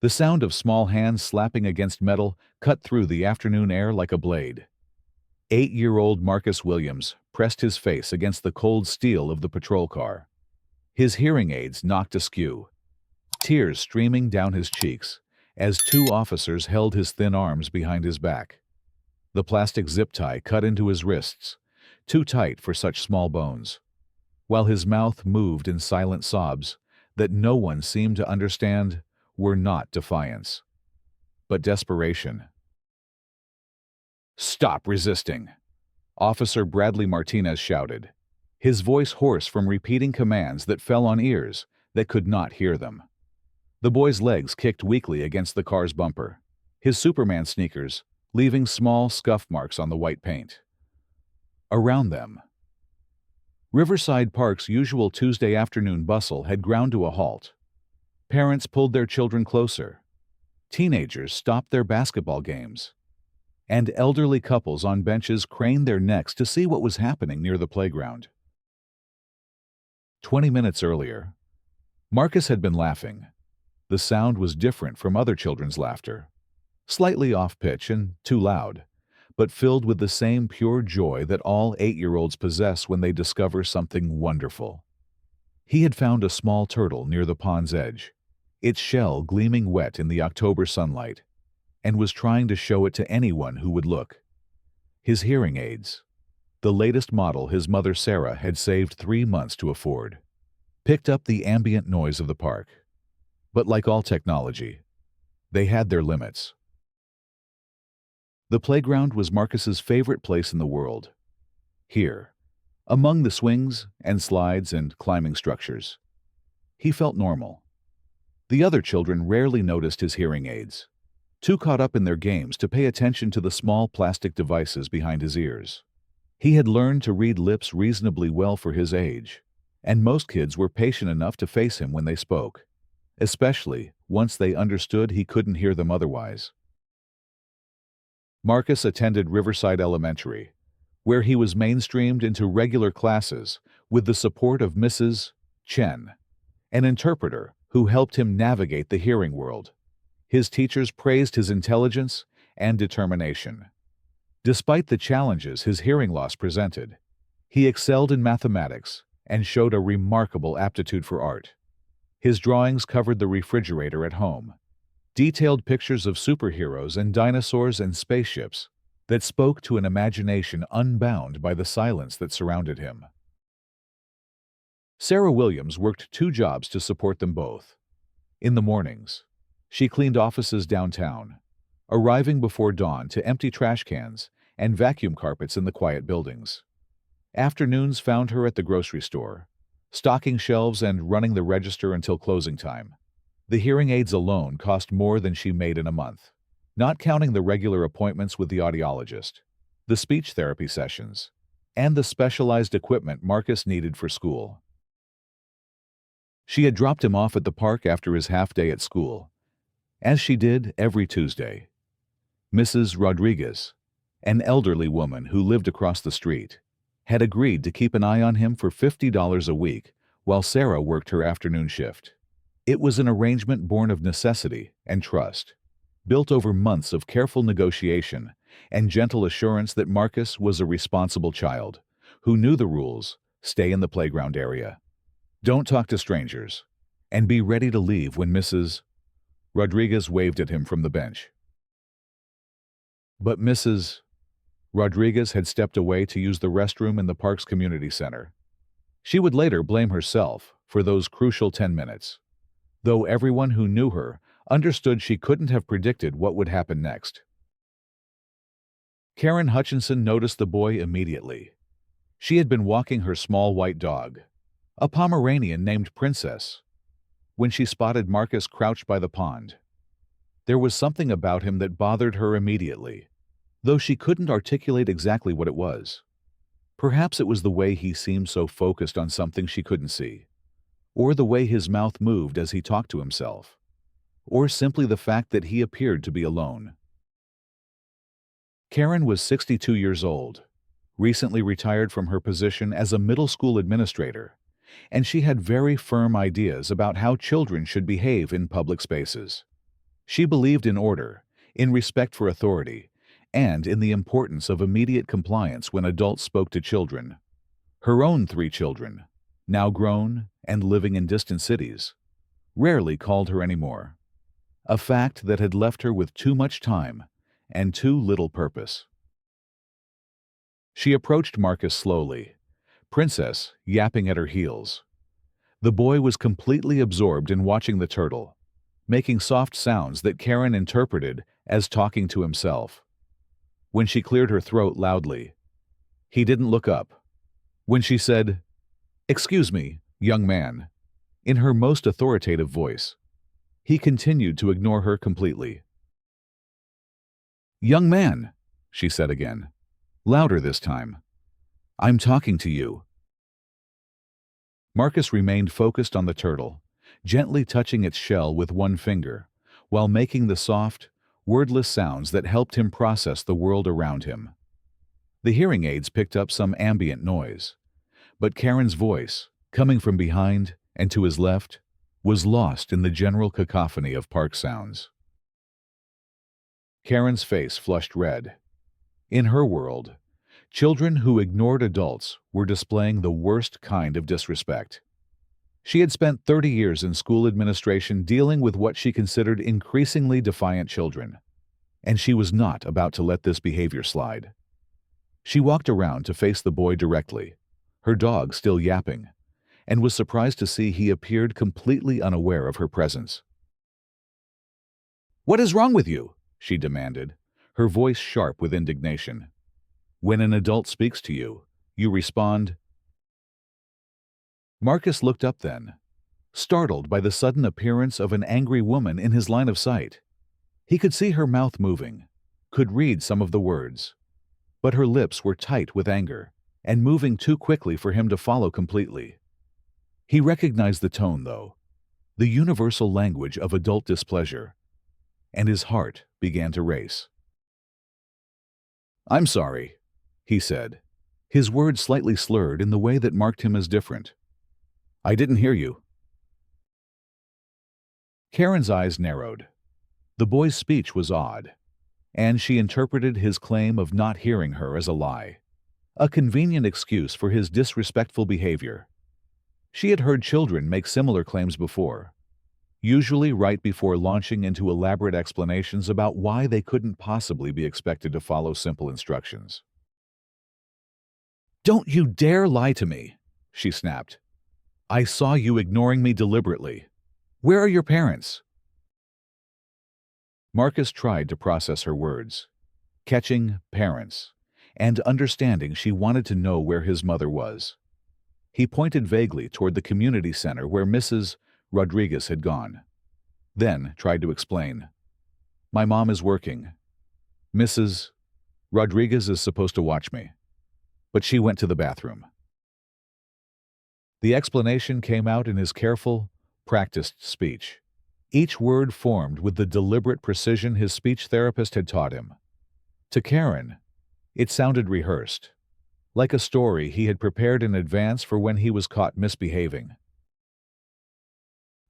The sound of small hands slapping against metal cut through the afternoon air like a blade. 8-year-old Marcus Williams pressed his face against the cold steel of the patrol car. His hearing aids knocked askew, tears streaming down his cheeks as two officers held his thin arms behind his back. The plastic zip tie cut into his wrists, too tight for such small bones, while his mouth moved in silent sobs that no one seemed to understand were not defiance, but desperation. "Stop resisting!" Officer Bradley Martinez shouted, his voice hoarse from repeating commands that fell on ears that could not hear them. The boy's legs kicked weakly against the car's bumper, his Superman sneakers leaving small scuff marks on the white paint. Around them, Riverside Park's usual Tuesday afternoon bustle had ground to a halt. Parents pulled their children closer. Teenagers stopped their basketball games. And elderly couples on benches craned their necks to see what was happening near the playground. 20 minutes earlier, Marcus had been laughing. The sound was different from other children's laughter, slightly off-pitch and too loud, but filled with the same pure joy that all 8-year-olds possess when they discover something wonderful. He had found a small turtle near the pond's edge, its shell gleaming wet in the October sunlight, and was trying to show it to anyone who would look. His hearing aids, the latest model his mother Sarah had saved 3 months to afford, picked up the ambient noise of the park. But like all technology, they had their limits. The playground was Marcus's favorite place in the world. Here, among the swings and slides and climbing structures, he felt normal. The other children rarely noticed his hearing aids, too caught up in their games to pay attention to the small plastic devices behind his ears. He had learned to read lips reasonably well for his age, and most kids were patient enough to face him when they spoke, especially once they understood he couldn't hear them otherwise. Marcus attended Riverside Elementary, where he was mainstreamed into regular classes with the support of Mrs. Chen, an interpreter who helped him navigate the hearing world. His teachers praised his intelligence and determination. Despite the challenges his hearing loss presented, he excelled in mathematics and showed a remarkable aptitude for art. His drawings covered the refrigerator at home, detailed pictures of superheroes and dinosaurs and spaceships that spoke to an imagination unbound by the silence that surrounded him. Sarah Williams worked 2 jobs to support them both. In the mornings, she cleaned offices downtown, arriving before dawn to empty trash cans and vacuum carpets in the quiet buildings. Afternoons found her at the grocery store, stocking shelves and running the register until closing time. The hearing aids alone cost more than she made in a month, not counting the regular appointments with the audiologist, the speech therapy sessions, and the specialized equipment Marcus needed for school. She had dropped him off at the park after his half-day at school, as she did every Tuesday. Mrs. Rodriguez, an elderly woman who lived across the street, had agreed to keep an eye on him for $50 a week while Sarah worked her afternoon shift. It was an arrangement born of necessity and trust, built over months of careful negotiation and gentle assurance that Marcus was a responsible child who knew the rules: stay in the playground area, don't talk to strangers, and be ready to leave when Mrs. Rodriguez waved at him from the bench. But Mrs. Rodriguez had stepped away to use the restroom in the park's community center. She would later blame herself for those crucial 10 minutes, though everyone who knew her understood she couldn't have predicted what would happen next. Karen Hutchinson noticed the boy immediately. She had been walking her small white dog, a Pomeranian named Princess, when she spotted Marcus crouched by the pond. There was something about him that bothered her immediately, though she couldn't articulate exactly what it was. Perhaps it was the way he seemed so focused on something she couldn't see, or the way his mouth moved as he talked to himself, or simply the fact that he appeared to be alone. Karen was 62 years old, recently retired from her position as a middle school administrator, and she had very firm ideas about how children should behave in public spaces. She believed in order, in respect for authority, and in the importance of immediate compliance when adults spoke to children. Her own 3 children, now grown and living in distant cities, rarely called her anymore, a fact that had left her with too much time and too little purpose. She approached Marcus slowly, Princess yapping at her heels. The boy was completely absorbed in watching the turtle, making soft sounds that Karen interpreted as talking to himself. When she cleared her throat loudly, he didn't look up. When she said, "Excuse me, young man," in her most authoritative voice, he continued to ignore her completely. "Young man," she said again, louder this time. "I'm talking to you." Marcus remained focused on the turtle, gently touching its shell with one finger, while making the soft, wordless sounds that helped him process the world around him. The hearing aids picked up some ambient noise, but Karen's voice, coming from behind and to his left, was lost in the general cacophony of park sounds. Karen's face flushed red. In her world, children who ignored adults were displaying the worst kind of disrespect. She had spent 30 years in school administration dealing with what she considered increasingly defiant children, and she was not about to let this behavior slide. She walked around to face the boy directly, her dog still yapping, and was surprised to see he appeared completely unaware of her presence. "What is wrong with you?" she demanded, her voice sharp with indignation. "When an adult speaks to you, you respond." Marcus looked up then, startled by the sudden appearance of an angry woman in his line of sight. He could see her mouth moving, could read some of the words, but her lips were tight with anger and moving too quickly for him to follow completely. He recognized the tone, though, the universal language of adult displeasure, and his heart began to race. "I'm sorry," he said, his words slightly slurred in the way that marked him as different. "I didn't hear you." Karen's eyes narrowed. The boy's speech was odd, and she interpreted his claim of not hearing her as a lie, a convenient excuse for his disrespectful behavior. She had heard children make similar claims before, usually right before launching into elaborate explanations about why they couldn't possibly be expected to follow simple instructions. "Don't you dare lie to me," she snapped. "I saw you ignoring me deliberately. Where are your parents?" Marcus tried to process her words, catching parents, and understanding she wanted to know where his mother was. He pointed vaguely toward the community center where Mrs. Rodriguez had gone, then tried to explain. "My mom is working. Mrs. Rodriguez is supposed to watch me, but she went to the bathroom." The explanation came out in his careful, practiced speech, each word formed with the deliberate precision his speech therapist had taught him. To Karen, it sounded rehearsed, like a story he had prepared in advance for when he was caught misbehaving.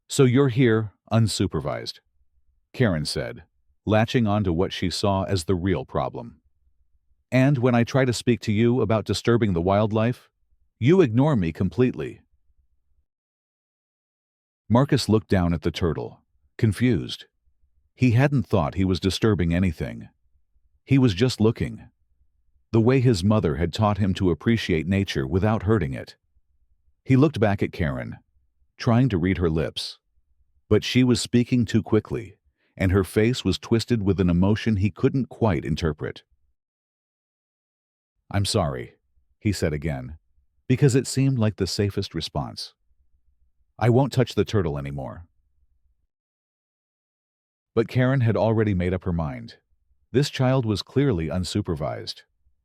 "So you're here, unsupervised," Karen said, latching onto what she saw as the real problem. "And when I try to speak to you about disturbing the wildlife, you ignore me completely." Marcus looked down at the turtle, confused. He hadn't thought he was disturbing anything. He was just looking, the way his mother had taught him to appreciate nature without hurting it. He looked back at Karen, trying to read her lips, but she was speaking too quickly, and her face was twisted with an emotion he couldn't quite interpret. "I'm sorry," he said again, because it seemed like the safest response. "I won't touch the turtle anymore." But Karen had already made up her mind. This child was clearly unsupervised,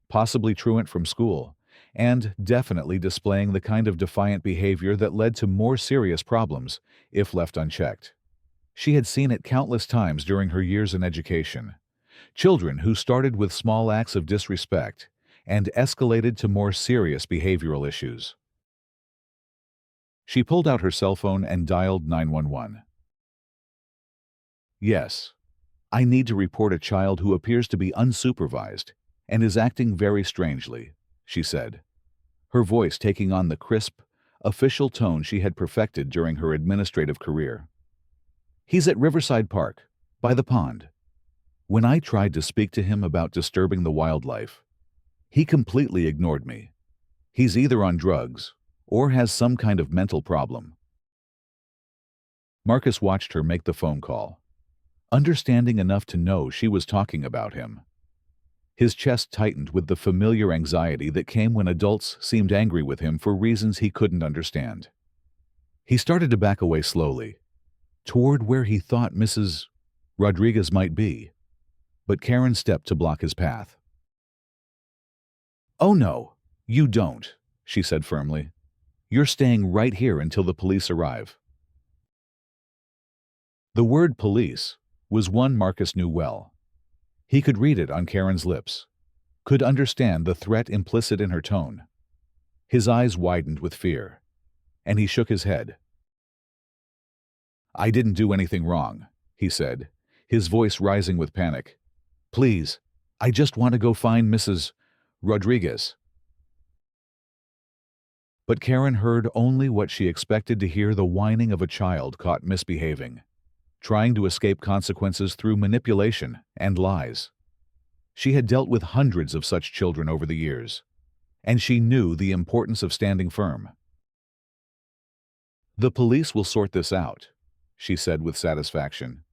possibly truant from school, and definitely displaying the kind of defiant behavior that led to more serious problems if left unchecked. She had seen it countless times during her years in education. Children who started with small acts of disrespect and escalated to more serious behavioral issues. She pulled out her cell phone and dialed 911. "Yes," I need to report a child who appears to be unsupervised and is acting very strangely, she said, her voice taking on the crisp, official tone she had perfected during her administrative career. He's at Riverside Park, by the pond. When I tried to speak to him about disturbing the wildlife, he completely ignored me. He's either on drugs or has some kind of mental problem. Marcus watched her make the phone call, understanding enough to know she was talking about him. His chest tightened with the familiar anxiety that came when adults seemed angry with him for reasons he couldn't understand. He started to back away slowly, toward where he thought Mrs. Rodriguez might be, but Karen stepped to block his path. "Oh no, you don't," she said firmly. "You're staying right here until the police arrive." The word police was one Marcus knew well. He could read it on Karen's lips, could understand the threat implicit in her tone. His eyes widened with fear, and he shook his head. "I didn't do anything wrong," he said, his voice rising with panic. "Please, I just want to go find Mrs. Rodriguez." But Karen heard only what she expected to hear: the whining of a child caught misbehaving, trying to escape consequences through manipulation and lies. She had dealt with hundreds of such children over the years, and she knew the importance of standing firm. "The police will sort this out," she said with satisfaction.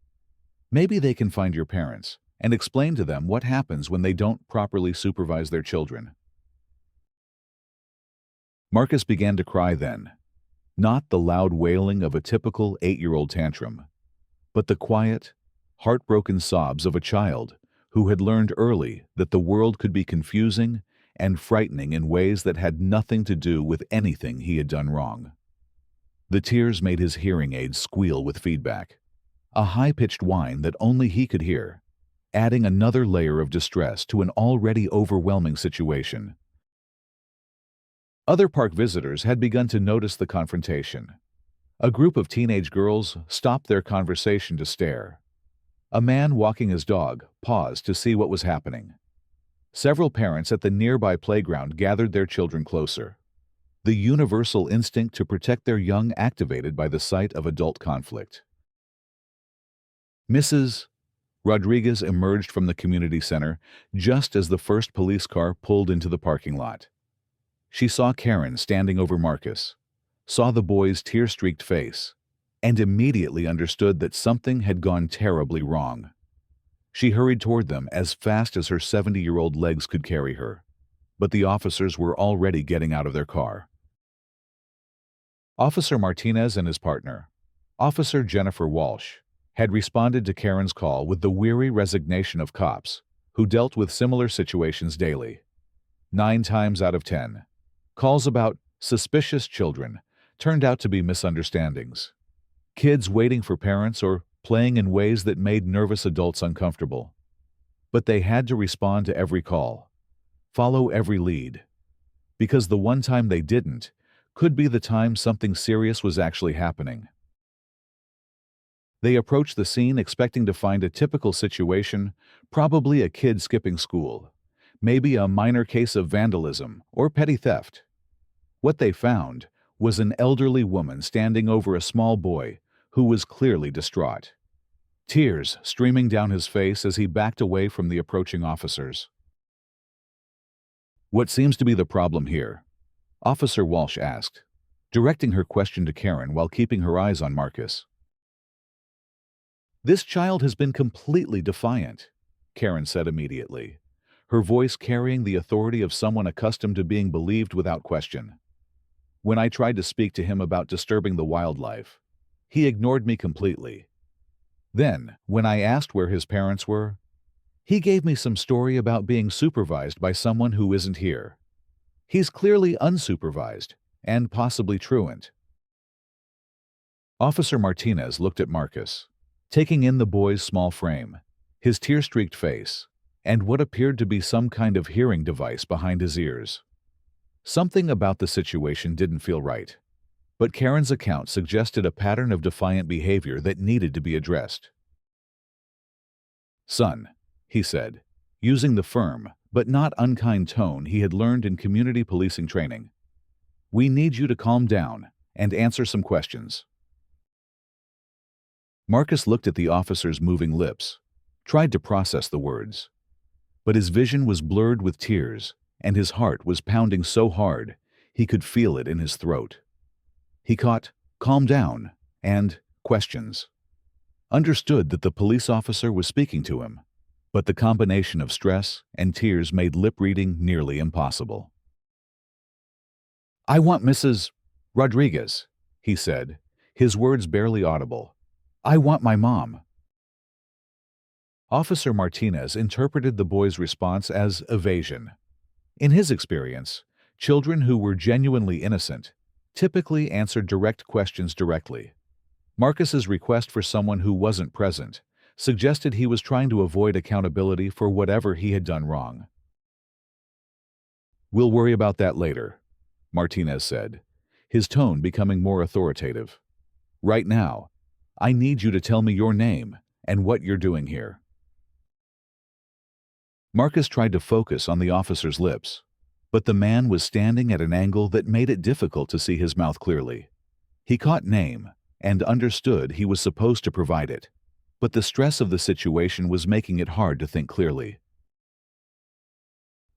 "Maybe they can find your parents and explain to them what happens when they don't properly supervise their children." Marcus began to cry then, not the loud wailing of a typical 8-year-old tantrum, but the quiet, heartbroken sobs of a child who had learned early that the world could be confusing and frightening in ways that had nothing to do with anything he had done wrong. The tears made his hearing aids squeal with feedback, a high-pitched whine that only he could hear, adding another layer of distress to an already overwhelming situation. Other park visitors had begun to notice the confrontation. A group of teenage girls stopped their conversation to stare. A man walking his dog paused to see what was happening. Several parents at the nearby playground gathered their children closer, the universal instinct to protect their young activated by the sight of adult conflict. Mrs. Rodriguez emerged from the community center just as the first police car pulled into the parking lot. She saw Karen standing over Marcus, saw the boy's tear-streaked face, and immediately understood that something had gone terribly wrong. She hurried toward them as fast as her 70-year-old legs could carry her, but the officers were already getting out of their car. Officer Martinez and his partner, Officer Jennifer Walsh, had responded to Karen's call with the weary resignation of cops who dealt with similar situations daily. 9 times out of 10, calls about suspicious children turned out to be misunderstandings. Kids waiting for parents or playing in ways that made nervous adults uncomfortable. But they had to respond to every call, follow every lead, because the one time they didn't could be the time something serious was actually happening. They approached the scene expecting to find a typical situation, probably a kid skipping school, maybe a minor case of vandalism or petty theft. What they found was an elderly woman standing over a small boy who was clearly distraught, tears streaming down his face as he backed away from the approaching officers. "What seems to be the problem here?" Officer Walsh asked, directing her question to Karen while keeping her eyes on Marcus. "This child has been completely defiant," Karen said immediately, her voice carrying the authority of someone accustomed to being believed without question. "When I tried to speak to him about disturbing the wildlife, he ignored me completely. Then, when I asked where his parents were, he gave me some story about being supervised by someone who isn't here. He's clearly unsupervised and possibly truant." Officer Martinez looked at Marcus, taking in the boy's small frame, his tear-streaked face, and what appeared to be some kind of hearing device behind his ears. Something about the situation didn't feel right, but Karen's account suggested a pattern of defiant behavior that needed to be addressed. "Son," he said, using the firm but not unkind tone he had learned in community policing training. "We need you to calm down and answer some questions." Marcus looked at the officer's moving lips, tried to process the words. But his vision was blurred with tears, and his heart was pounding so hard he could feel it in his throat. He caught "calm down" and "questions." Understood that the police officer was speaking to him, but the combination of stress and tears made lip reading nearly impossible. "I want Mrs. Rodriguez," he said, his words barely audible. "I want my mom." Officer Martinez interpreted the boy's response as evasion. In his experience, children who were genuinely innocent typically answered direct questions directly. Marcus's request for someone who wasn't present suggested he was trying to avoid accountability for whatever he had done wrong. "We'll worry about that later," Martinez said, his tone becoming more authoritative. "Right now, I need you to tell me your name and what you're doing here." Marcus tried to focus on the officer's lips, but the man was standing at an angle that made it difficult to see his mouth clearly. He caught name and understood he was supposed to provide it, but the stress of the situation was making it hard to think clearly.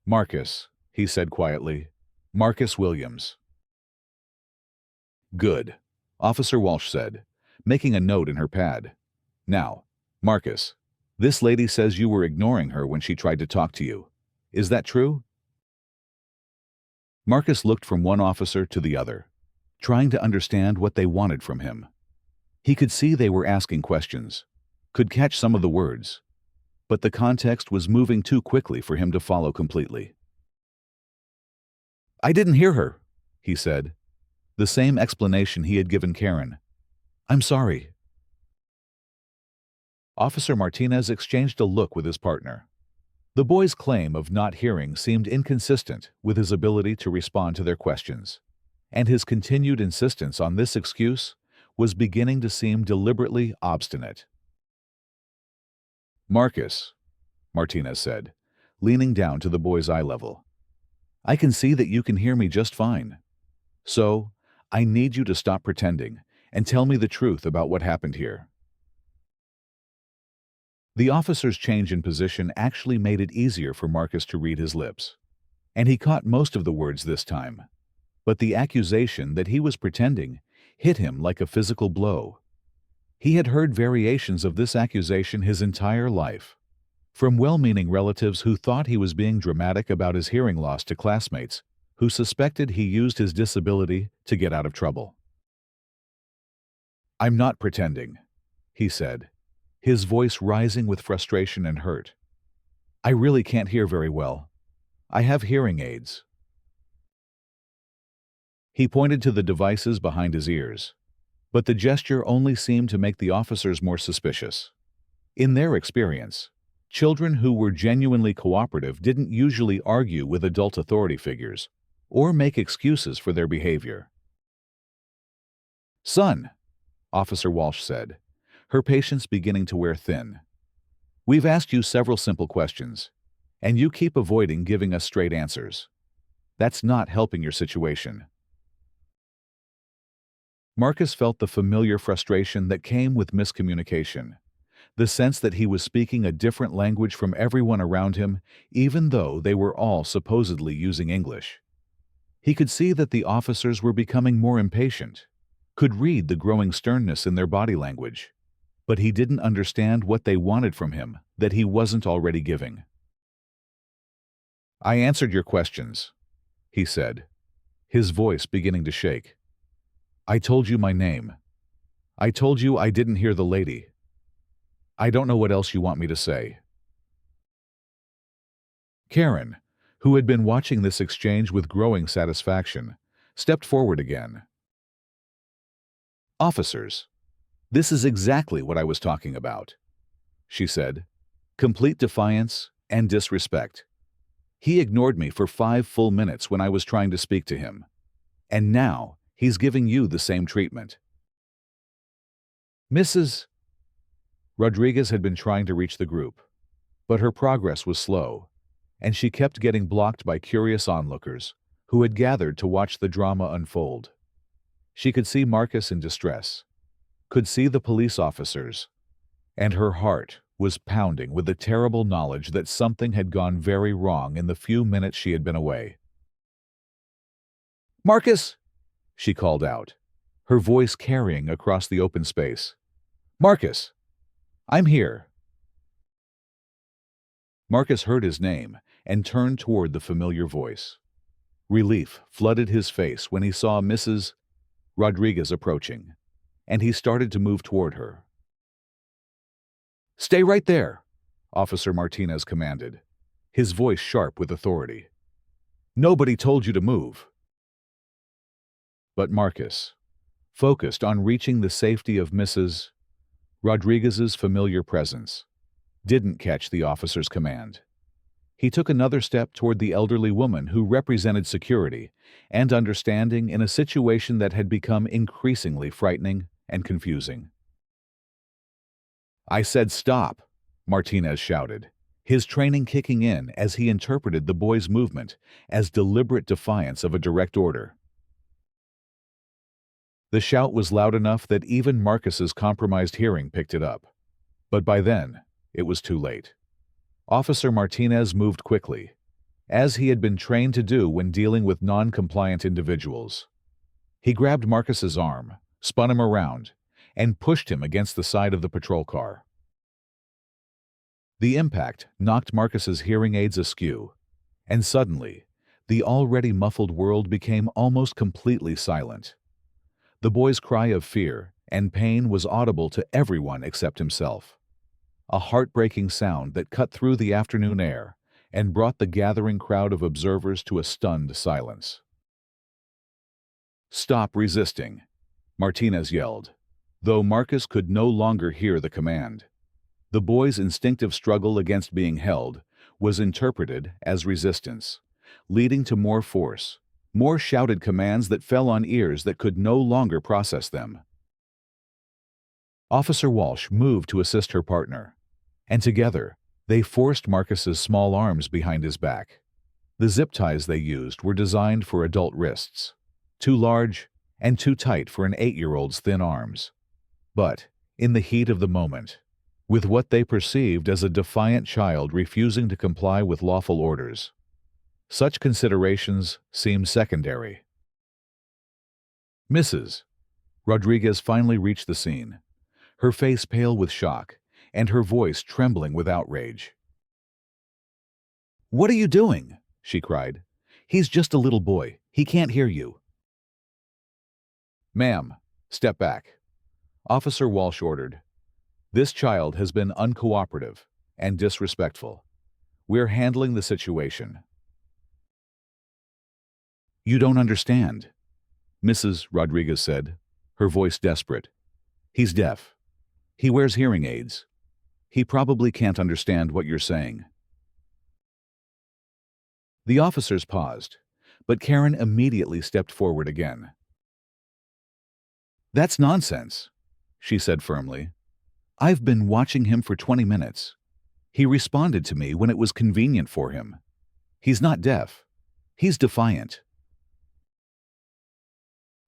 "Marcus," he said quietly. "Marcus Williams." "Good," Officer Walsh said, making a note in her pad. "Now, Marcus, this lady says you were ignoring her when she tried to talk to you. Is that true?" Marcus looked from one officer to the other, trying to understand what they wanted from him. He could see they were asking questions, could catch some of the words, but the context was moving too quickly for him to follow completely. "I didn't hear her," he said, the same explanation he had given Karen. "I'm sorry." Officer Martinez exchanged a look with his partner. The boy's claim of not hearing seemed inconsistent with his ability to respond to their questions, and his continued insistence on this excuse was beginning to seem deliberately obstinate. "Marcus," Martinez said, leaning down to the boy's eye level, "I can see that you can hear me just fine. So, I need you to stop pretending and tell me the truth about what happened here." The officer's change in position actually made it easier for Marcus to read his lips, and he caught most of the words this time. But the accusation that he was pretending hit him like a physical blow. He had heard variations of this accusation his entire life, from well-meaning relatives who thought he was being dramatic about his hearing loss to classmates who suspected he used his disability to get out of trouble. "I'm not pretending," he said, his voice rising with frustration and hurt. "I really can't hear very well. I have hearing aids." He pointed to the devices behind his ears, but the gesture only seemed to make the officers more suspicious. In their experience, children who were genuinely cooperative didn't usually argue with adult authority figures or make excuses for their behavior. "Son," Officer Walsh said, her patience beginning to wear thin, "we've asked you several simple questions, and you keep avoiding giving us straight answers. That's not helping your situation." Marcus felt the familiar frustration that came with miscommunication, the sense that he was speaking a different language from everyone around him, even though they were all supposedly using English. He could see that the officers were becoming more impatient, could read the growing sternness in their body language, but he didn't understand what they wanted from him that he wasn't already giving. "I answered your questions," he said, his voice beginning to shake. "I told you my name. I told you I didn't hear the lady. I don't know what else you want me to say." Karen, who had been watching this exchange with growing satisfaction, stepped forward again. "Officers, this is exactly what I was talking about," she said. "Complete defiance and disrespect. He ignored me for 5 full minutes when I was trying to speak to him, and now he's giving you the same treatment." Mrs. Rodriguez had been trying to reach the group, But her progress was slow, and she kept getting blocked by curious onlookers who had gathered to watch the drama unfold. She could see Marcus in distress, could see the police officers, and her heart was pounding with the terrible knowledge that something had gone very wrong in the few minutes she had been away. "Marcus!" she called out, her voice carrying across the open space. "Marcus! I'm here!" Marcus heard his name and turned toward the familiar voice. Relief flooded his face when he saw Mrs. Rodriguez approaching, and he started to move toward her. "Stay right there," Officer Martinez commanded, his voice sharp with authority. "Nobody told you to move." But Marcus, focused on reaching the safety of Mrs. Rodriguez's familiar presence, didn't catch the officer's command. He took another step toward the elderly woman who represented security and understanding in a situation that had become increasingly frightening and confusing. "I said stop," Martinez shouted, his training kicking in as he interpreted the boy's movement as deliberate defiance of a direct order. The shout was loud enough that even Marcus's compromised hearing picked it up. But by then, it was too late. Officer Martinez moved quickly, as he had been trained to do when dealing with non-compliant individuals. He grabbed Marcus's arm, spun him around, and pushed him against the side of the patrol car. The impact knocked Marcus's hearing aids askew, and suddenly, the already muffled world became almost completely silent. The boy's cry of fear and pain was audible to everyone except himself. A heartbreaking sound that cut through the afternoon air and brought the gathering crowd of observers to a stunned silence. "Stop resisting," Martinez yelled, though Marcus could no longer hear the command. The boy's instinctive struggle against being held was interpreted as resistance, leading to more force, more shouted commands that fell on ears that could no longer process them. Officer Walsh moved to assist her partner, and together, they forced Marcus's small arms behind his back. The zip ties they used were designed for adult wrists, too large and too tight for an 8-year-old's thin arms. But, in the heat of the moment, with what they perceived as a defiant child refusing to comply with lawful orders, such considerations seemed secondary. Mrs. Rodriguez finally reached the scene, her face pale with shock and her voice trembling with outrage. "What are you doing?" she cried. "He's just a little boy. He can't hear you." "Ma'am, step back," Officer Walsh ordered. "This child has been uncooperative and disrespectful. We're handling the situation." "You don't understand," Mrs. Rodriguez said, her voice desperate. "He's deaf. He wears hearing aids. He probably can't understand what you're saying." The officers paused, but Karen immediately stepped forward again. "That's nonsense," she said firmly. "I've been watching him for 20 minutes. He responded to me when it was convenient for him. He's not deaf. He's defiant."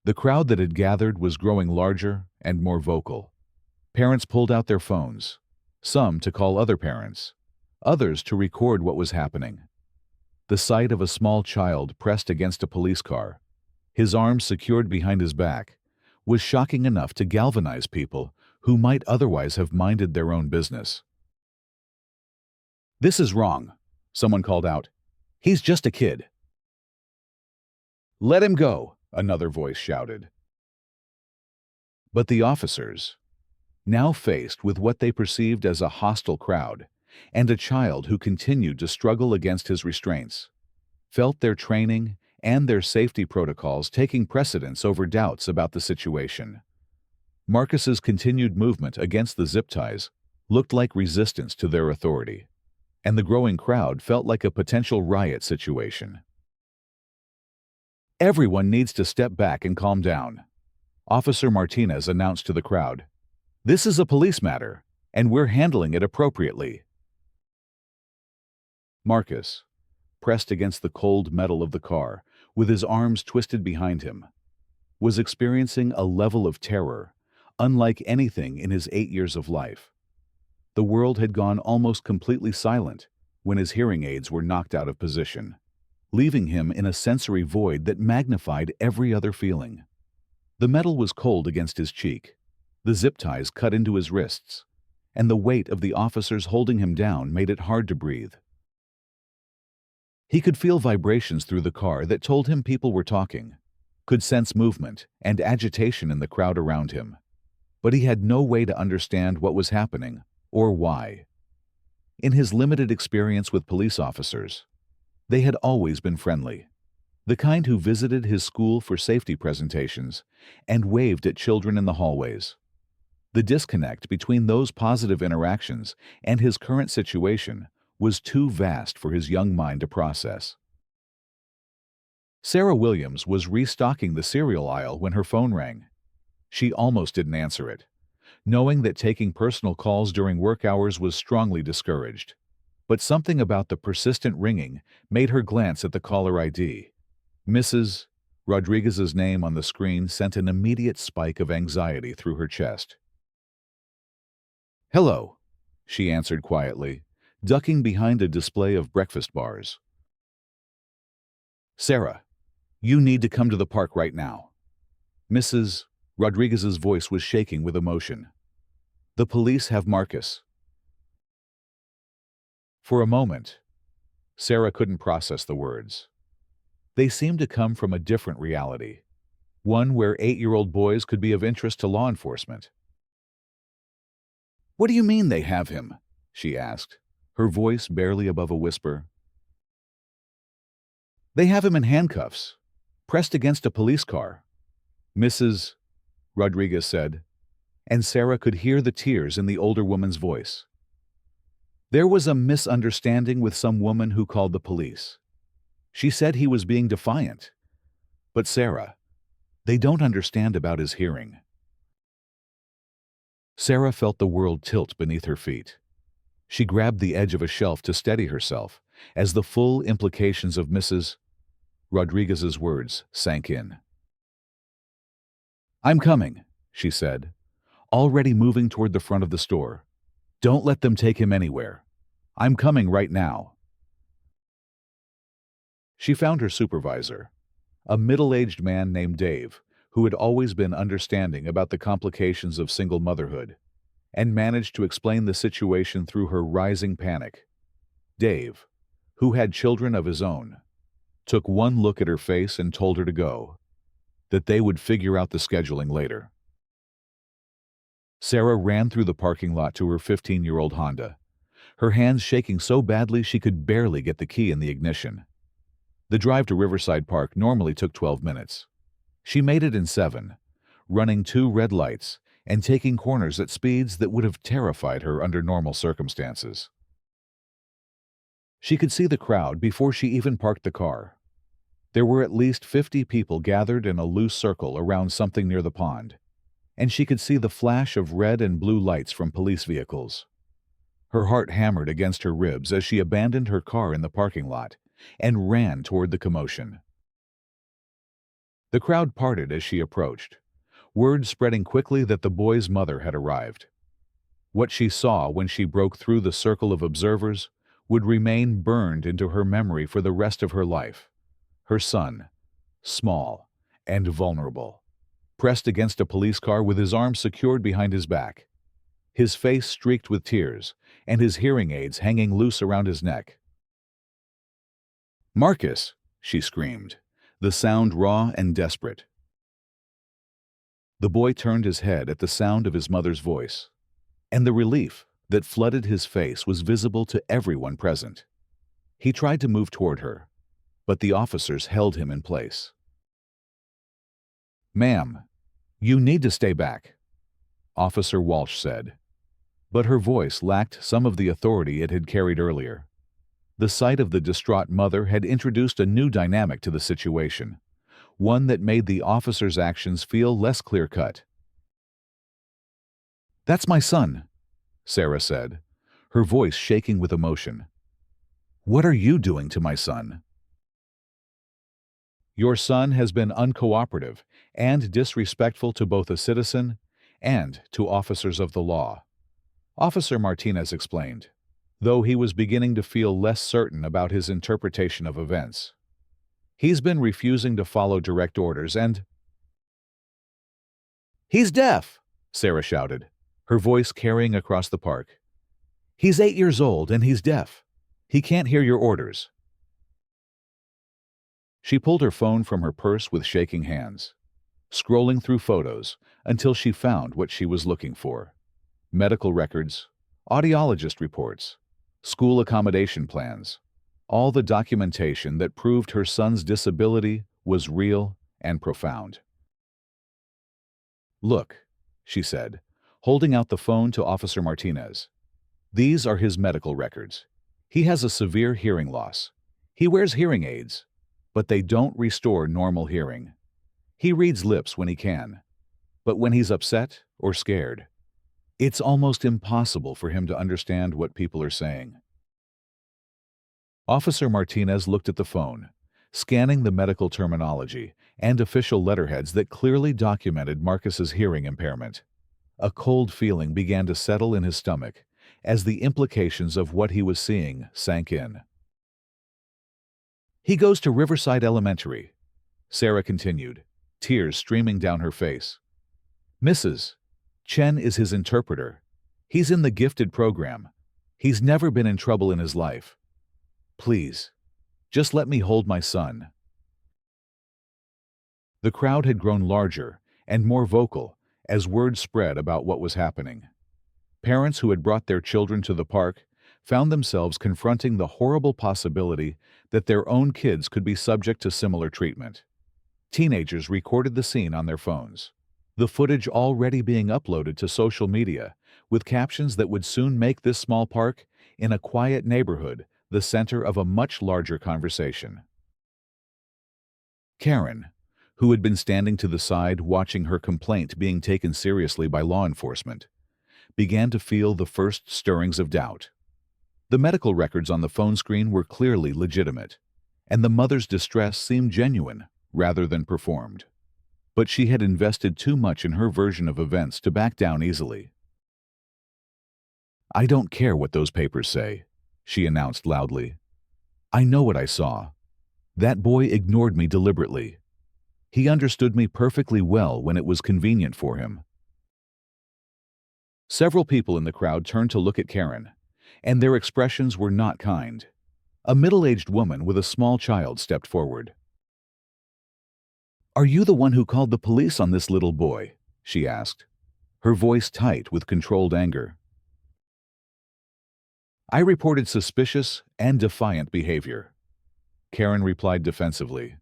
The crowd that had gathered was growing larger and more vocal. Parents pulled out their phones, some to call other parents, others to record what was happening. The sight of a small child pressed against a police car, his arms secured behind his back, was shocking enough to galvanize people who might otherwise have minded their own business. "This is wrong," someone called out. "He's just a kid." "Let him go," another voice shouted. But the officers, now faced with what they perceived as a hostile crowd and a child who continued to struggle against his restraints, felt their training and their safety protocols taking precedence over doubts about the situation. Marcus's continued movement against the zip ties looked like resistance to their authority, and the growing crowd felt like a potential riot situation. "Everyone needs to step back and calm down," Officer Martinez announced to the crowd. "This is a police matter, and we're handling it appropriately." Marcus, pressed against the cold metal of the car, with his arms twisted behind him, was experiencing a level of terror unlike anything in his 8 years of life. The world had gone almost completely silent when his hearing aids were knocked out of position, leaving him in a sensory void that magnified every other feeling. The metal was cold against his cheek, the zip ties cut into his wrists, and the weight of the officers holding him down made it hard to breathe. He could feel vibrations through the car that told him people were talking, could sense movement and agitation in the crowd around him, but he had no way to understand what was happening or why. In his limited experience with police officers, they had always been friendly, the kind who visited his school for safety presentations and waved at children in the hallways. The disconnect between those positive interactions and his current situation was too vast for his young mind to process. Sarah Williams was restocking the cereal aisle when her phone rang. She almost didn't answer it, knowing that taking personal calls during work hours was strongly discouraged. But something about the persistent ringing made her glance at the caller ID. Mrs. Rodriguez's name on the screen sent an immediate spike of anxiety through her chest. "Hello," she answered quietly, ducking behind a display of breakfast bars. "Sarah, you need to come to the park right now." Mrs. Rodriguez's voice was shaking with emotion. "The police have Marcus." For a moment, Sarah couldn't process the words. They seemed to come from a different reality, one where 8-year-old boys could be of interest to law enforcement. "What do you mean they have him?" she asked, her voice barely above a whisper. "They have him in handcuffs, pressed against a police car," Mrs. Rodriguez said, and Sarah could hear the tears in the older woman's voice. "There was a misunderstanding with some woman who called the police. She said he was being defiant. But Sarah, they don't understand about his hearing." Sarah felt the world tilt beneath her feet. She grabbed the edge of a shelf to steady herself as the full implications of Mrs. Rodriguez's words sank in. "I'm coming," she said, already moving toward the front of the store. "Don't let them take him anywhere. I'm coming right now." She found her supervisor, a middle-aged man named Dave, who had always been understanding about the complications of single motherhood, and managed to explain the situation through her rising panic. Dave, who had children of his own, took one look at her face and told her to go, that they would figure out the scheduling later. Sarah ran through the parking lot to her 15-year-old Honda, her hands shaking so badly she could barely get the key in the ignition. The drive to Riverside Park normally took 12 minutes. She made it in 7, running 2 red lights and taking corners at speeds that would have terrified her under normal circumstances. She could see the crowd before she even parked the car. There were at least 50 people gathered in a loose circle around something near the pond, and she could see the flash of red and blue lights from police vehicles. Her heart hammered against her ribs as she abandoned her car in the parking lot and ran toward the commotion. The crowd parted as she approached, word spreading quickly that the boy's mother had arrived. What she saw when she broke through the circle of observers would remain burned into her memory for the rest of her life. Her son, small and vulnerable, pressed against a police car with his arms secured behind his back, his face streaked with tears and his hearing aids hanging loose around his neck. "Marcus!" she screamed, the sound raw and desperate. The boy turned his head at the sound of his mother's voice, and the relief that flooded his face was visible to everyone present. He tried to move toward her, but the officers held him in place. "Ma'am, you need to stay back," Officer Walsh said, but her voice lacked some of the authority it had carried earlier. The sight of the distraught mother had introduced a new dynamic to the situation, one that made the officer's actions feel less clear-cut. "That's my son," Sarah said, her voice shaking with emotion. "What are you doing to my son?" "Your son has been uncooperative and disrespectful to both a citizen and to officers of the law," Officer Martinez explained, though he was beginning to feel less certain about his interpretation of events. "He's been refusing to follow direct orders and—" "He's deaf!" Sarah shouted, her voice carrying across the park. "He's 8 years old and he's deaf. He can't hear your orders." She pulled her phone from her purse with shaking hands, scrolling through photos until she found what she was looking for: medical records, audiologist reports, school accommodation plans, all the documentation that proved her son's disability was real and profound. "Look," she said, holding out the phone to Officer Martinez. "These are his medical records. He has a severe hearing loss. He wears hearing aids, but they don't restore normal hearing. He reads lips when he can, but when he's upset or scared, it's almost impossible for him to understand what people are saying." Officer Martinez looked at the phone, scanning the medical terminology and official letterheads that clearly documented Marcus's hearing impairment. A cold feeling began to settle in his stomach as the implications of what he was seeing sank in. "He goes to Riverside Elementary," Sarah continued, tears streaming down her face. "Mrs. Chen is his interpreter. He's in the gifted program. He's never been in trouble in his life. Please, just let me hold my son." The crowd had grown larger and more vocal as word spread about what was happening. Parents who had brought their children to the park found themselves confronting the horrible possibility that their own kids could be subject to similar treatment. Teenagers recorded the scene on their phones, the footage already being uploaded to social media, with captions that would soon make this small park in a quiet neighborhood the center of a much larger conversation. Karen, who had been standing to the side watching her complaint being taken seriously by law enforcement, began to feel the first stirrings of doubt. The medical records on the phone screen were clearly legitimate, and the mother's distress seemed genuine rather than performed. But she had invested too much in her version of events to back down easily. "I don't care what those papers say," she announced loudly. "I know what I saw. That boy ignored me deliberately. He understood me perfectly well when it was convenient for him." Several people in the crowd turned to look at Karen, and their expressions were not kind. A middle-aged woman with a small child stepped forward. "Are you the one who called the police on this little boy?" she asked, her voice tight with controlled anger. "I reported suspicious and defiant behavior," Karen replied defensively,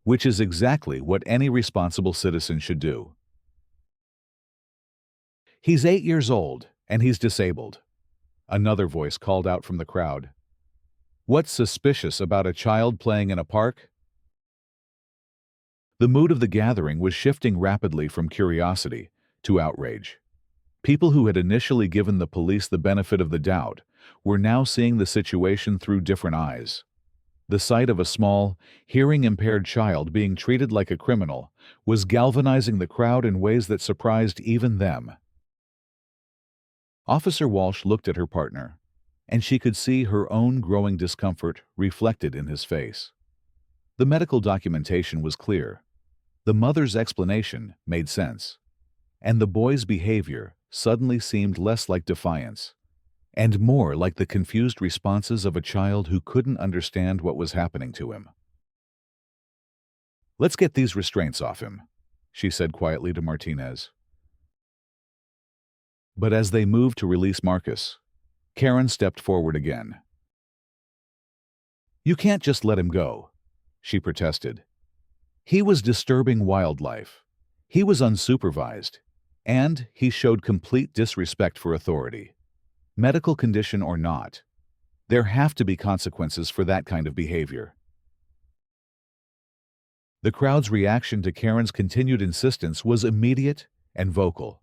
"which is exactly what any responsible citizen should do." "He's 8 years old, and he's disabled," another voice called out from the crowd. "What's suspicious about a child playing in a park?" The mood of the gathering was shifting rapidly from curiosity to outrage. People who had initially given the police the benefit of the doubt were now seeing the situation through different eyes. The sight of a small, hearing-impaired child being treated like a criminal was galvanizing the crowd in ways that surprised even them. Officer Walsh looked at her partner, and she could see her own growing discomfort reflected in his face. The medical documentation was clear. The mother's explanation made sense, and the boy's behavior suddenly seemed less like defiance and more like the confused responses of a child who couldn't understand what was happening to him. "Let's get these restraints off him," she said quietly to Martinez. But as they moved to release Marcus, Karen stepped forward again. "You can't just let him go," she protested. "He was disturbing wildlife. He was unsupervised, and he showed complete disrespect for authority. Medical condition or not, there have to be consequences for that kind of behavior." The crowd's reaction to Karen's continued insistence was immediate and vocal.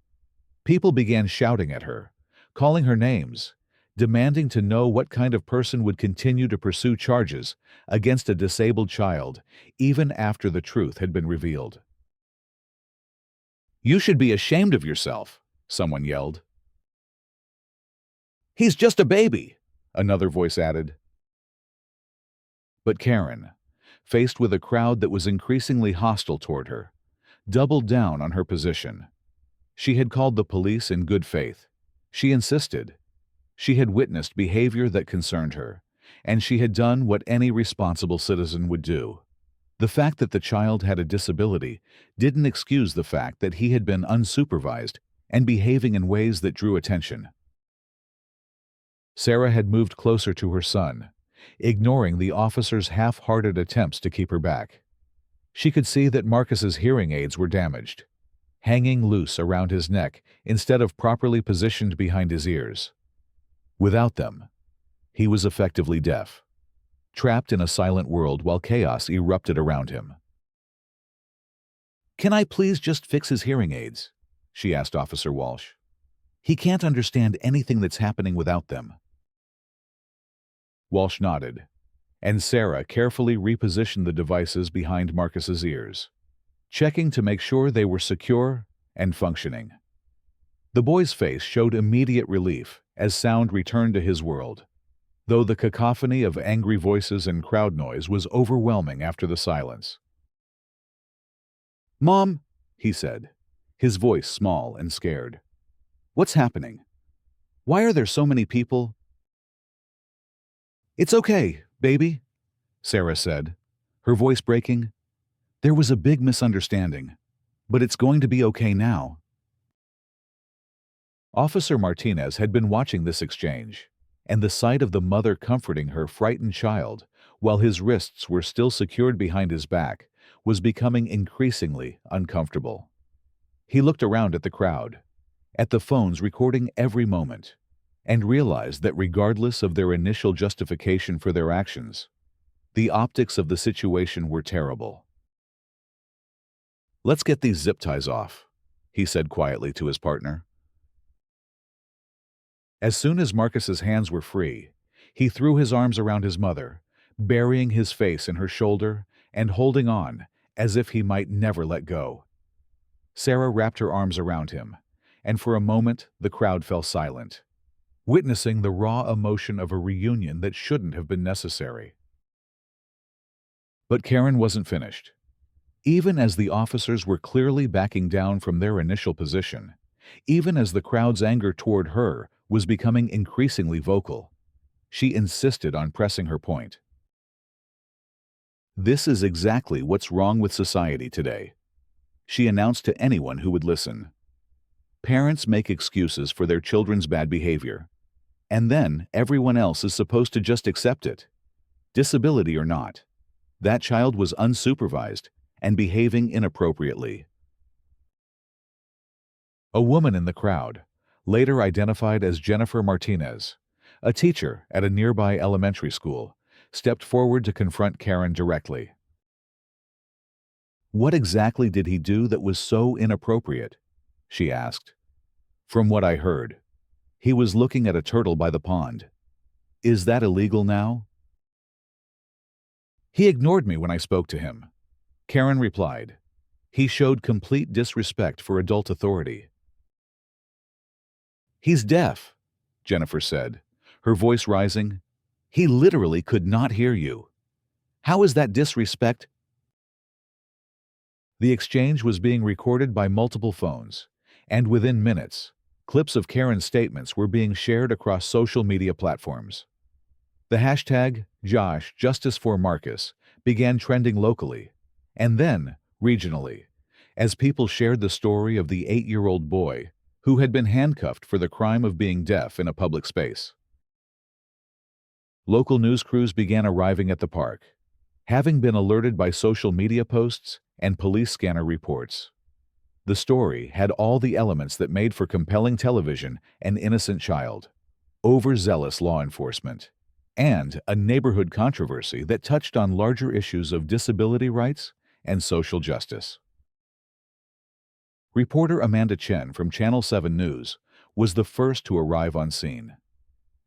People began shouting at her, calling her names, demanding to know what kind of person would continue to pursue charges against a disabled child even after the truth had been revealed. "You should be ashamed of yourself," someone yelled. "He's just a baby," another voice added. But Karen, faced with a crowd that was increasingly hostile toward her, doubled down on her position. She had called the police in good faith. She insisted. She had witnessed behavior that concerned her, and she had done what any responsible citizen would do. The fact that the child had a disability didn't excuse the fact that he had been unsupervised and behaving in ways that drew attention. Sarah had moved closer to her son, ignoring the officer's half-hearted attempts to keep her back. She could see that Marcus's hearing aids were damaged, hanging loose around his neck instead of properly positioned behind his ears. Without them, he was effectively deaf, trapped in a silent world while chaos erupted around him. "Can I please just fix his hearing aids?" she asked Officer Walsh. "He can't understand anything that's happening without them." Walsh nodded, and Sarah carefully repositioned the devices behind Marcus's ears, checking to make sure they were secure and functioning. The boy's face showed immediate relief as sound returned to his world, though the cacophony of angry voices and crowd noise was overwhelming after the silence. "Mom," he said, his voice small and scared. "What's happening? Why are there so many people?" "It's okay, baby," Sarah said, her voice breaking. "There was a big misunderstanding, but it's going to be okay now." Officer Martinez had been watching this exchange, and the sight of the mother comforting her frightened child while his wrists were still secured behind his back was becoming increasingly uncomfortable. He looked around at the crowd, at the phones recording every moment, and realized that regardless of their initial justification for their actions, the optics of the situation were terrible. "Let's get these zip ties off," he said quietly to his partner. As soon as Marcus's hands were free, he threw his arms around his mother, burying his face in her shoulder and holding on as if he might never let go. Sarah wrapped her arms around him, and for a moment the crowd fell silent, witnessing the raw emotion of a reunion that shouldn't have been necessary. But Karen wasn't finished. Even as the officers were clearly backing down from their initial position, even as the crowd's anger toward her was becoming increasingly vocal, she insisted on pressing her point. "This is exactly what's wrong with society today," she announced to anyone who would listen. "Parents make excuses for their children's bad behavior, and then everyone else is supposed to just accept it. Disability or not, that child was unsupervised and behaving inappropriately." A woman in the crowd, later identified as Jennifer Martinez, a teacher at a nearby elementary school, stepped forward to confront Karen directly. "What exactly did he do that was so inappropriate?" she asked. "From what I heard, he was looking at a turtle by the pond. Is that illegal now?" "He ignored me when I spoke to him," Karen replied. "He showed complete disrespect for adult authority." "He's deaf," Jennifer said, her voice rising. "He literally could not hear you. How is that disrespect?" The exchange was being recorded by multiple phones, and within minutes, clips of Karen's statements were being shared across social media platforms. The hashtag #JoshJusticeForMarcus began trending locally, and then regionally, as people shared the story of the 8-year-old boy who had been handcuffed for the crime of being deaf in a public space. Local news crews began arriving at the park, having been alerted by social media posts and police scanner reports. The story had all the elements that made for compelling television: an innocent child, overzealous law enforcement, and a neighborhood controversy that touched on larger issues of disability rights and social justice. Reporter Amanda Chen from Channel 7 News was the first to arrive on scene.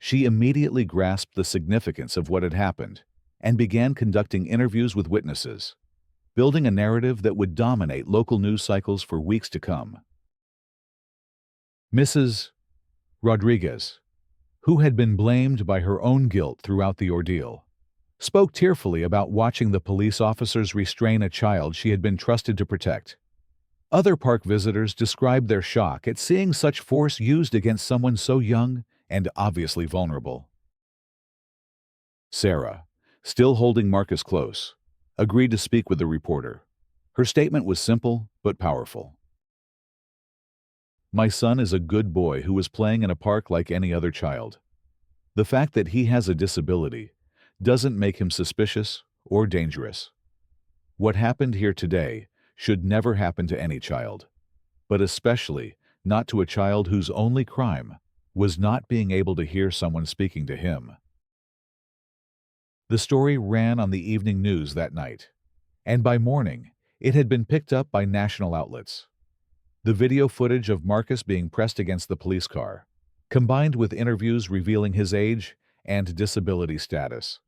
She immediately grasped the significance of what had happened and began conducting interviews with witnesses, building a narrative that would dominate local news cycles for weeks to come. Mrs. Rodriguez, who had been blamed by her own guilt throughout the ordeal, spoke tearfully about watching the police officers restrain a child she had been trusted to protect. Other park visitors described their shock at seeing such force used against someone so young and obviously vulnerable. Sarah, still holding Marcus close, agreed to speak with the reporter. Her statement was simple but powerful. "My son is a good boy who was playing in a park like any other child. The fact that he has a disability doesn't make him suspicious or dangerous. What happened here today should never happen to any child, but especially not to a child whose only crime was not being able to hear someone speaking to him." The story ran on the evening news that night, and by morning it had been picked up by national outlets. The video footage of Marcus being pressed against the police car, combined with interviews revealing his age and disability status,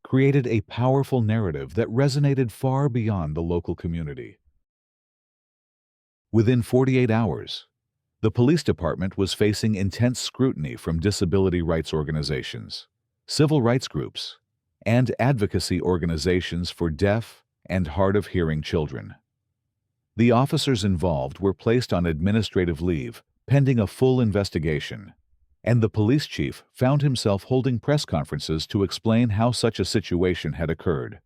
created a powerful narrative that resonated far beyond the local community. Within 48 hours, the police department was facing intense scrutiny from disability rights organizations, civil rights groups, and advocacy organizations for deaf and hard-of-hearing children. The officers involved were placed on administrative leave pending a full investigation, and the police chief found himself holding press conferences to explain how such a situation had occurred.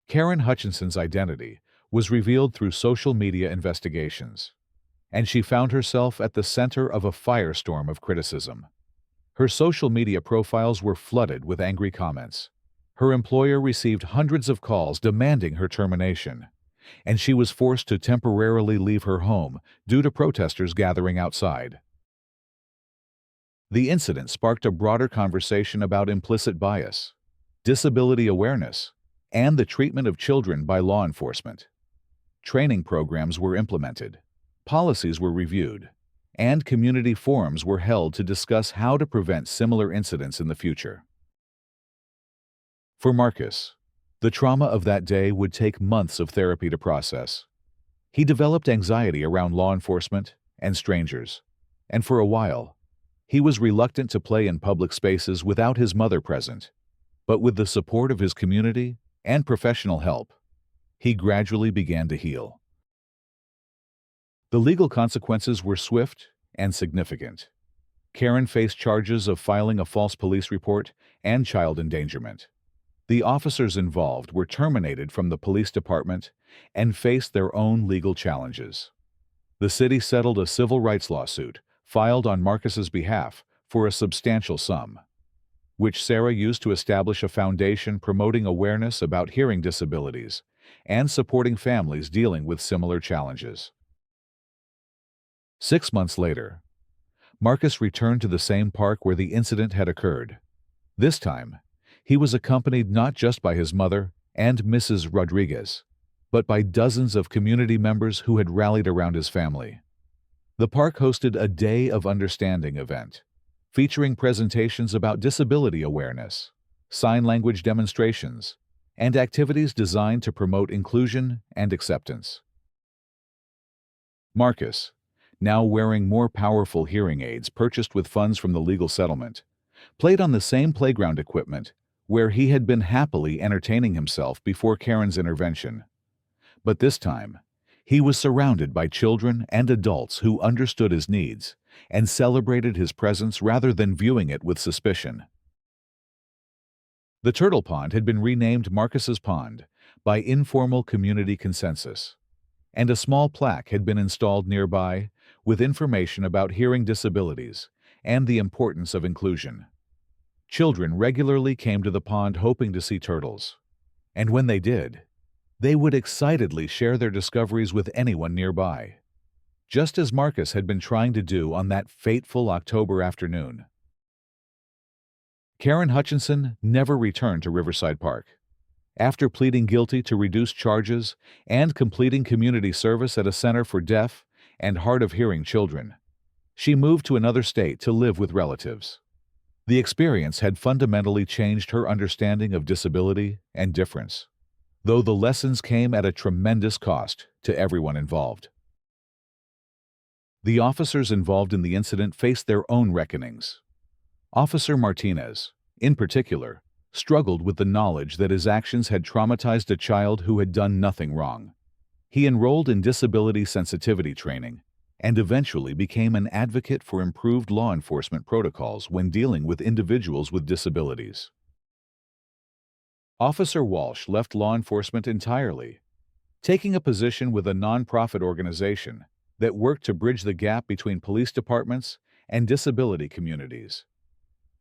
Karen Hutchinson's identity was revealed through social media investigations, and she found herself at the center of a firestorm of criticism. Her social media profiles were flooded with angry comments. Her employer received hundreds of calls demanding her termination, and she was forced to temporarily leave her home due to protesters gathering outside. The incident sparked a broader conversation about implicit bias, disability awareness, and the treatment of children by law enforcement. Training programs were implemented, policies were reviewed, and community forums were held to discuss how to prevent similar incidents in the future. For Marcus, the trauma of that day would take months of therapy to process. He developed anxiety around law enforcement and strangers, and for a while, he was reluctant to play in public spaces without his mother present. But with the support of his community and professional help, he gradually began to heal. The legal consequences were swift and significant. Karen faced charges of filing a false police report and child endangerment. The officers involved were terminated from the police department and faced their own legal challenges. The city settled a civil rights lawsuit filed on Marcus's behalf for a substantial sum, which Sarah used to establish a foundation promoting awareness about hearing disabilities and supporting families dealing with similar challenges. 6 months later, Marcus returned to the same park where the incident had occurred. This time, he was accompanied not just by his mother and Mrs. Rodriguez, but by dozens of community members who had rallied around his family. The park hosted a Day of Understanding event, featuring presentations about disability awareness, sign language demonstrations, and activities designed to promote inclusion and acceptance. Marcus, now wearing more powerful hearing aids purchased with funds from the legal settlement, played on the same playground equipment where he had been happily entertaining himself before Karen's intervention. But this time, he was surrounded by children and adults who understood his needs and celebrated his presence rather than viewing it with suspicion. The turtle pond had been renamed Marcus's Pond by informal community consensus, and a small plaque had been installed nearby with information about hearing disabilities and the importance of inclusion. Children regularly came to the pond hoping to see turtles, and when they did, they would excitedly share their discoveries with anyone nearby, just as Marcus had been trying to do on that fateful October afternoon. Karen Hutchinson never returned to Riverside Park. After pleading guilty to reduced charges and completing community service at a center for deaf and hard-of-hearing children, She moved to another state to live with relatives. The experience had fundamentally changed her understanding of disability and difference, though the lessons came at a tremendous cost to everyone involved. The officers involved in the incident faced their own reckonings. Officer Martinez, in particular, struggled with the knowledge that his actions had traumatized a child who had done nothing wrong. He enrolled in disability sensitivity training and eventually became an advocate for improved law enforcement protocols when dealing with individuals with disabilities. Officer Walsh left law enforcement entirely, taking a position with a nonprofit organization that worked to bridge the gap between police departments and disability communities.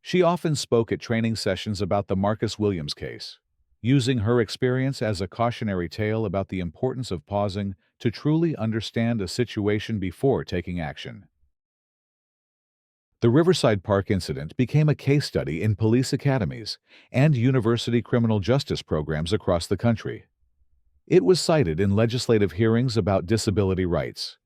She often spoke at training sessions about the Marcus Williams case, using her experience as a cautionary tale about the importance of pausing to truly understand a situation before taking action. The Riverside Park incident became a case study in police academies and university criminal justice programs across the country. It was cited in legislative hearings about disability rights,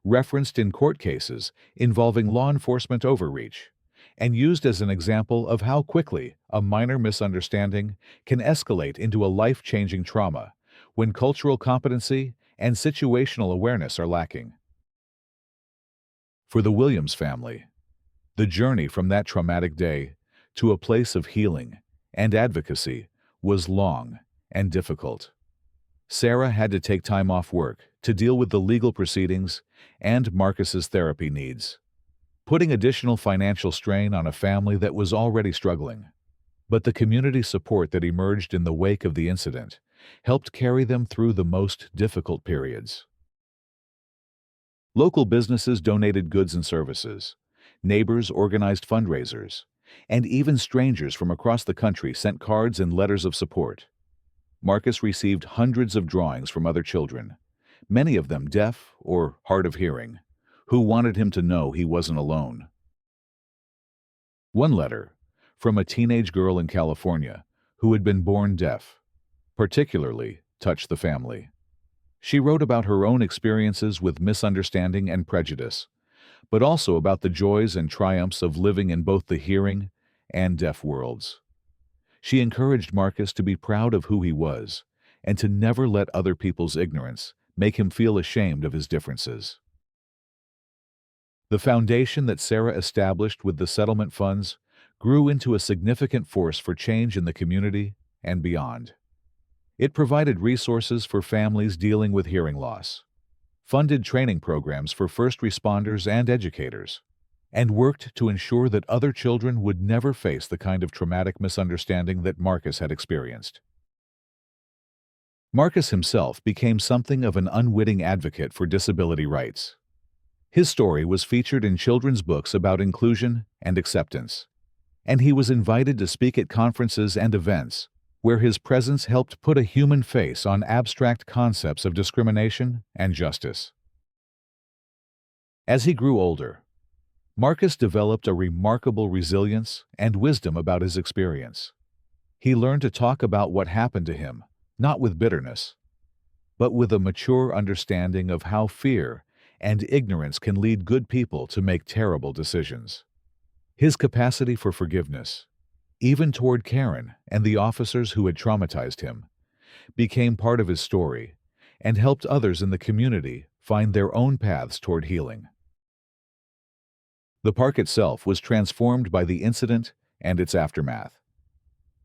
referenced in court cases involving law enforcement overreach, and used as an example of how quickly a minor misunderstanding can escalate into a life-changing trauma when cultural competency and situational awareness are lacking. For the Williams family, the journey from that traumatic day to a place of healing and advocacy was long and difficult. Sarah had to take time off work to deal with the legal proceedings and Marcus's therapy needs, putting additional financial strain on a family that was already struggling. But the community support that emerged in the wake of the incident helped carry them through the most difficult periods. Local businesses donated goods and services, neighbors organized fundraisers, and even strangers from across the country sent cards and letters of support. Marcus received hundreds of drawings from other children, many of them deaf or hard of hearing, who wanted him to know he wasn't alone. One letter, from a teenage girl in California who had been born deaf, particularly touched the family. She wrote about her own experiences with misunderstanding and prejudice, but also about the joys and triumphs of living in both the hearing and deaf worlds. She encouraged Marcus to be proud of who he was and to never let other people's ignorance make him feel ashamed of his differences. The foundation that Sarah established with the settlement funds grew into a significant force for change in the community and beyond. It provided resources for families dealing with hearing loss, funded training programs for first responders and educators, and worked to ensure that other children would never face the kind of traumatic misunderstanding that Marcus had experienced. Marcus himself became something of an unwitting advocate for disability rights. His story was featured in children's books about inclusion and acceptance, and he was invited to speak at conferences and events where his presence helped put a human face on abstract concepts of discrimination and justice. As he grew older, Marcus developed a remarkable resilience and wisdom about his experience. He learned to talk about what happened to him, not with bitterness, but with a mature understanding of how fear and ignorance can lead good people to make terrible decisions. His capacity for forgiveness, even toward Karen and the officers who had traumatized him, became part of his story and helped others in the community find their own paths toward healing. The park itself was transformed by the incident and its aftermath.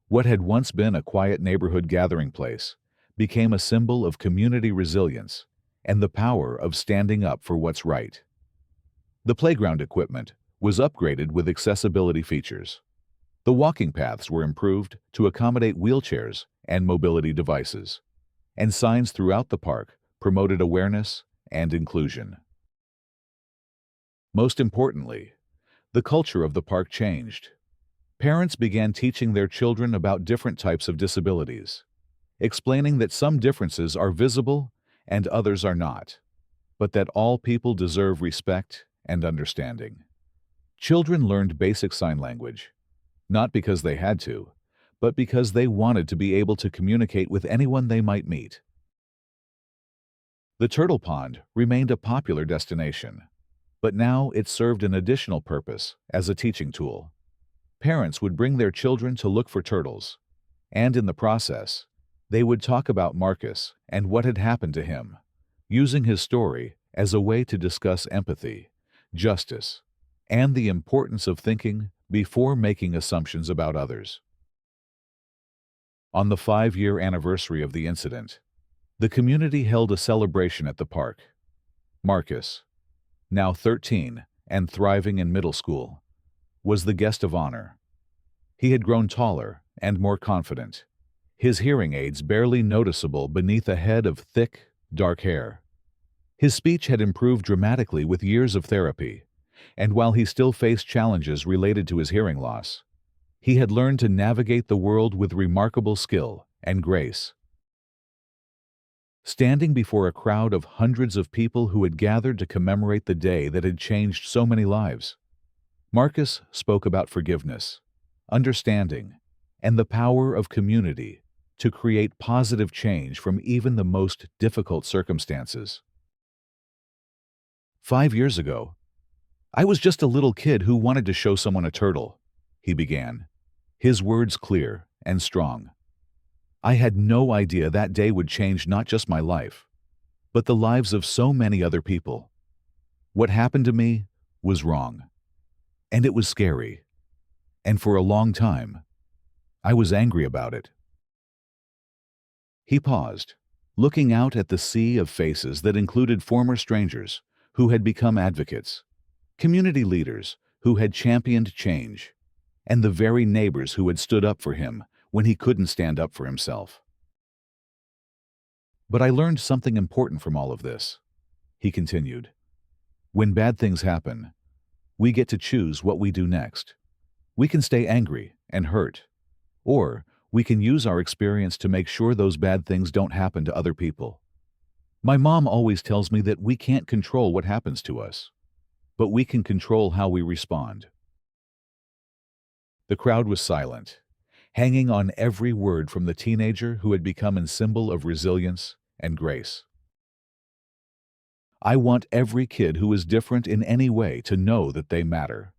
What had once been a quiet neighborhood gathering place became a symbol of community resilience and the power of standing up for what's right. The playground equipment was upgraded with accessibility features. The walking paths were improved to accommodate wheelchairs and mobility devices, and signs throughout the park promoted awareness and inclusion. Most importantly, the culture of the park changed. Parents began teaching their children about different types of disabilities, explaining that some differences are visible and others are not, but that all people deserve respect and understanding. Children learned basic sign language, not because they had to, but because they wanted to be able to communicate with anyone they might meet. The Turtle Pond remained a popular destination. But now it served an additional purpose as a teaching tool. Parents would bring their children to look for turtles, and in the process, they would talk about Marcus and what had happened to him, using his story as a way to discuss empathy, justice, and the importance of thinking before making assumptions about others. On the 5-year anniversary of the incident, the community held a celebration at the park. Marcus, now 13 and thriving in middle school, was the guest of honor. He had grown taller and more confident, his hearing aids barely noticeable beneath a head of thick, dark hair. His speech had improved dramatically with years of therapy, and while he still faced challenges related to his hearing loss, he had learned to navigate the world with remarkable skill and grace. Standing before a crowd of hundreds of people who had gathered to commemorate the day that had changed so many lives, Marcus spoke about forgiveness, understanding, and the power of community to create positive change from even the most difficult circumstances. 5 years ago, I was just a little kid who wanted to show someone a turtle, he began, his words clear and strong. I had no idea that day would change not just my life, but the lives of so many other people. What happened to me was wrong, and it was scary, and for a long time, I was angry about it. He paused, looking out at the sea of faces that included former strangers who had become advocates, community leaders who had championed change, and the very neighbors who had stood up for him when he couldn't stand up for himself. But I learned something important from all of this, he continued. When bad things happen, we get to choose what we do next. We can stay angry and hurt, or we can use our experience to make sure those bad things don't happen to other people. My mom always tells me that we can't control what happens to us, but we can control how we respond. The crowd was silent, hanging on every word from the teenager who had become a symbol of resilience and grace. I want every kid who is different in any way to know that they matter,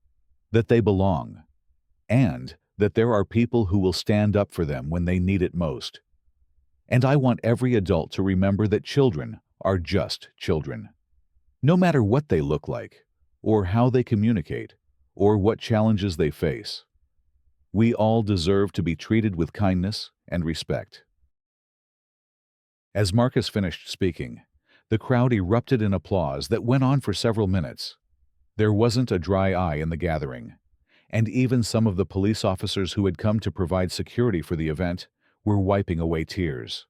that they belong, and that there are people who will stand up for them when they need it most. And I want every adult to remember that children are just children. No matter what they look like, or how they communicate, or what challenges they face, we all deserve to be treated with kindness and respect. As Marcus finished speaking, the crowd erupted in applause that went on for several minutes. There wasn't a dry eye in the gathering, and even some of the police officers who had come to provide security for the event were wiping away tears.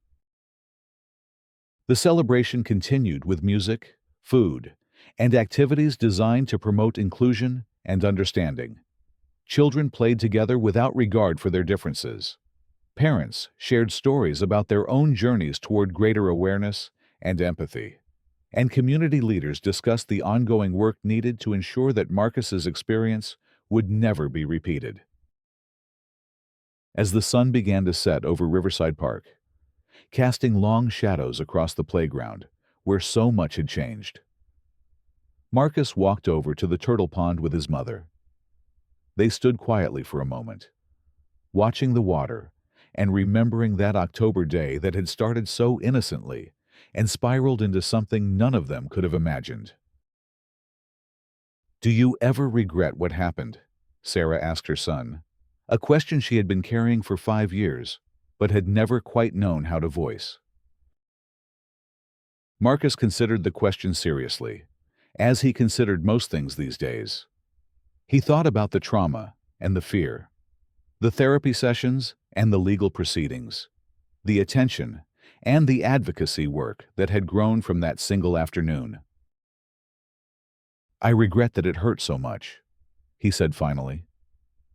The celebration continued with music, food, and activities designed to promote inclusion and understanding. Children played together without regard for their differences. Parents shared stories about their own journeys toward greater awareness and empathy. And community leaders discussed the ongoing work needed to ensure that Marcus's experience would never be repeated. As the sun began to set over Riverside Park, casting long shadows across the playground where so much had changed, Marcus walked over to the turtle pond with his mother. They stood quietly for a moment, watching the water and remembering that October day that had started so innocently and spiraled into something none of them could have imagined. "Do you ever regret what happened?" Sarah asked her son, a question she had been carrying for 5 years, but had never quite known how to voice. Marcus considered the question seriously, as he considered most things these days. He thought about the trauma and the fear, the therapy sessions and the legal proceedings, the attention and the advocacy work that had grown from that single afternoon. "I regret that it hurt so much," he said finally.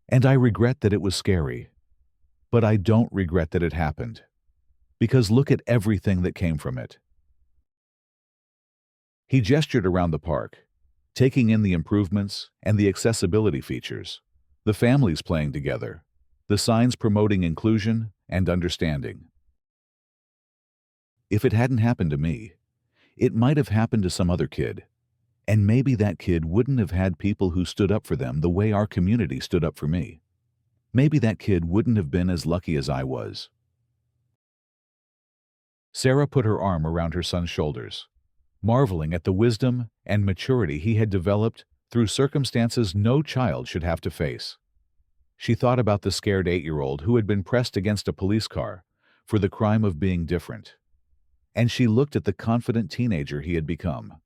"And I regret that it was scary. But I don't regret that it happened. Because look at everything that came from it." He gestured around the park, taking in the improvements and the accessibility features, the families playing together, the signs promoting inclusion and understanding. "If it hadn't happened to me, it might have happened to some other kid," And maybe that kid wouldn't have had people who stood up for them the way our community stood up for me. Maybe that kid wouldn't have been as lucky as I was. Sarah put her arm around her son's shoulders, marveling at the wisdom and maturity he had developed through circumstances no child should have to face. She thought about the scared 8-year-old who had been pressed against a police car for the crime of being different. And she looked at the confident teenager he had become,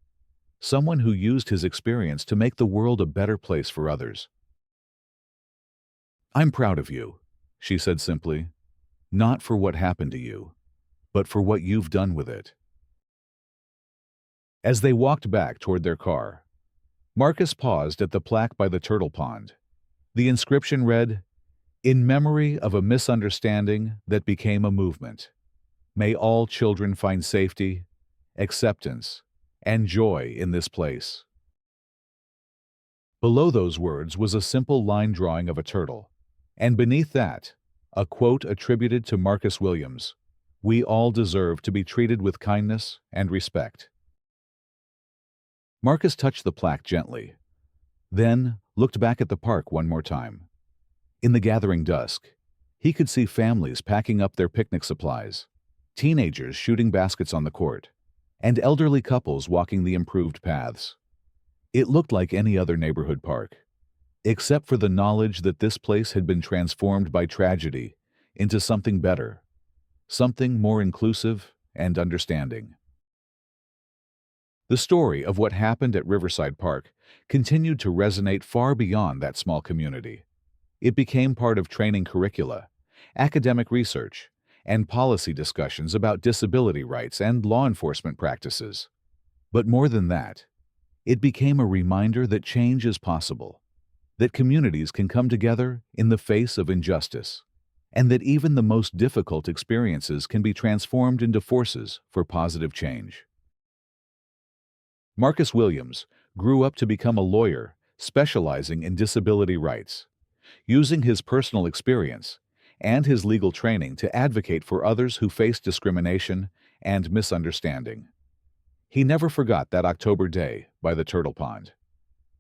someone who used his experience to make the world a better place for others. "I'm proud of you," she said simply, "not for what happened to you, but for what you've done with it." As they walked back toward their car, Marcus paused at the plaque by the turtle pond. The inscription read, "In memory of a misunderstanding that became a movement. May all children find safety, acceptance, and joy in this place." Below those words was a simple line drawing of a turtle, and beneath that, a quote attributed to Marcus Williams, "We all deserve to be treated with kindness and respect." Marcus touched the plaque gently, then looked back at the park one more time. In the gathering dusk, he could see families packing up their picnic supplies, teenagers shooting baskets on the court, and elderly couples walking the improved paths. It looked like any other neighborhood park, except for the knowledge that this place had been transformed by tragedy into something better, something more inclusive and understanding. The story of what happened at Riverside Park continued to resonate far beyond that small community. It became part of training curricula, academic research, and policy discussions about disability rights and law enforcement practices. But more than that, it became a reminder that change is possible, that communities can come together in the face of injustice, and that even the most difficult experiences can be transformed into forces for positive change. Marcus Williams grew up to become a lawyer specializing in disability rights, using his personal experience and his legal training to advocate for others who face discrimination and misunderstanding. He never forgot that October day by the turtle pond.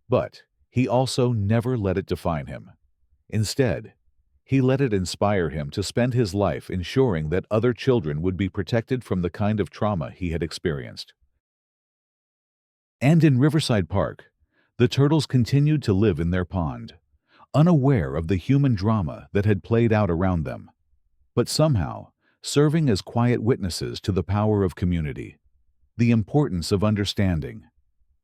But he also never let it define him. Instead, he let it inspire him to spend his life ensuring that other children would be protected from the kind of trauma he had experienced. And in Riverside Park, the turtles continued to live in their pond, unaware of the human drama that had played out around them, but somehow serving as quiet witnesses to the power of community, the importance of understanding,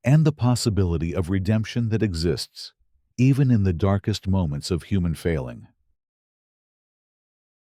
and the possibility of redemption that exists even in the darkest moments of human failing.